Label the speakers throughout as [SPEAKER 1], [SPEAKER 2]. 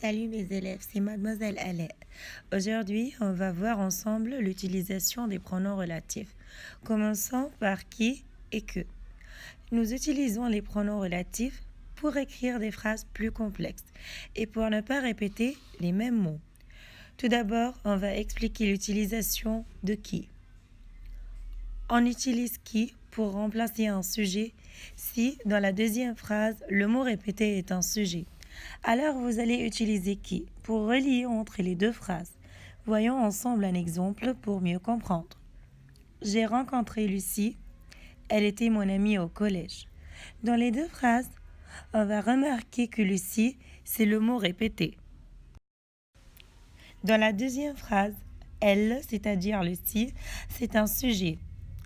[SPEAKER 1] Salut mes élèves, c'est Mademoiselle Allais. Aujourd'hui, on va voir ensemble l'utilisation des pronoms relatifs. Commençons par qui et que. Nous utilisons les pronoms relatifs pour écrire des phrases plus complexes et pour ne pas répéter les mêmes mots. Tout d'abord, on va expliquer l'utilisation de qui. On utilise qui pour remplacer un sujet si, dans la deuxième phrase, le mot répété est un sujet. Alors, vous allez utiliser qui pour relier entre les deux phrases. Voyons ensemble un exemple pour mieux comprendre. J'ai rencontré Lucie. Elle était mon amie au collège. Dans les deux phrases, on va remarquer que Lucie, c'est le mot répété. Dans la deuxième phrase, elle, c'est-à-dire Lucie, c'est un sujet.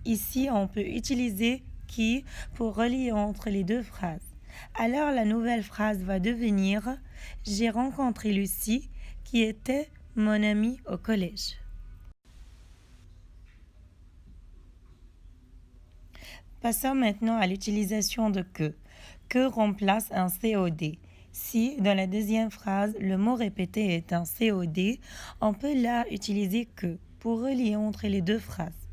[SPEAKER 1] Ici, on peut utiliser qui pour relier entre les deux phrases. Alors, la nouvelle phrase va devenir « J'ai rencontré Lucie qui était mon amie au collège ». Passons maintenant à l'utilisation de que. Que remplace un COD. Si, dans la deuxième phrase, le mot répété est un COD, on peut là utiliser que pour relier entre les deux phrases.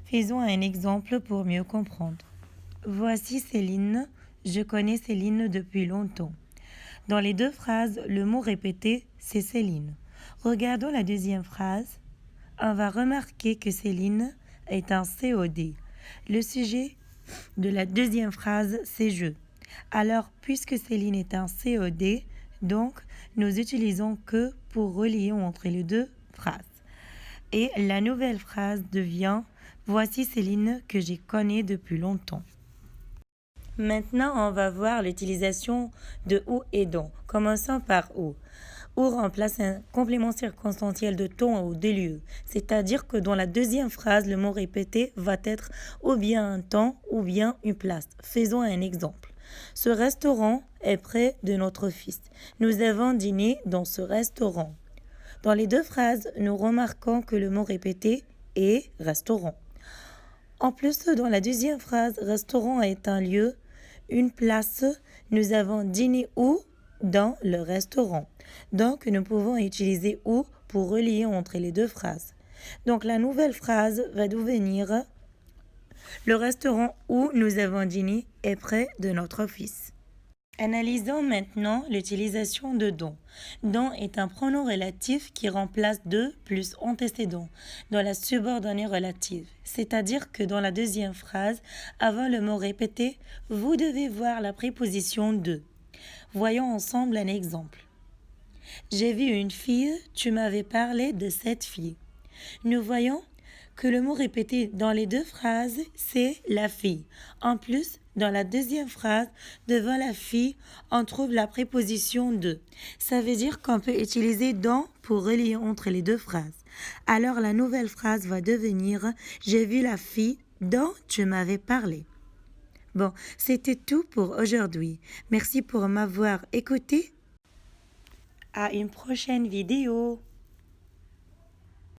[SPEAKER 1] Faisons un exemple pour mieux comprendre. Voici Céline. Je connais Céline depuis longtemps. Dans les deux phrases, le mot répété, c'est Céline. Regardons la deuxième phrase. On va remarquer que Céline est un COD. Le sujet de la deuxième phrase, c'est je. Alors, puisque Céline est un COD, donc nous utilisons que pour relier entre les deux phrases. Et la nouvelle phrase devient « Voici Céline que je connais depuis longtemps ». Maintenant, on va voir l'utilisation de où et dont. Commençons par où. Où remplace un complément circonstanciel de temps ou de lieu. C'est-à-dire que dans la deuxième phrase, le mot répété va être ou bien un temps ou bien une place. Faisons un exemple. Ce restaurant est près de notre fils. Nous avons dîné dans ce restaurant. Dans les deux phrases, nous remarquons que le mot répété est restaurant. En plus, dans la deuxième phrase, restaurant est un lieu, une place. Nous avons dîné où? Dans le restaurant. Donc, nous pouvons utiliser où pour relier entre les deux phrases. Donc, la nouvelle phrase va devenir le restaurant où nous avons dîné est près de notre fils. Analysons maintenant l'utilisation de dont. Dont est un pronom relatif qui remplace de plus antécédent dans la subordonnée relative. C'est-à-dire que dans la deuxième phrase, avant le mot répété, vous devez voir la préposition de. Voyons ensemble un exemple. J'ai vu une fille, tu m'avais parlé de cette fille. Nous voyons que le mot répété dans les deux phrases, c'est la fille. En plus, dans la deuxième phrase, devant la fille, on trouve la préposition de. Ça veut dire qu'on peut utiliser dans pour relier entre les deux phrases. Alors la nouvelle phrase va devenir « J'ai vu la fille dont tu m'avais parlé ». Bon, c'était tout pour aujourd'hui. Merci pour m'avoir écouté. À une prochaine vidéo.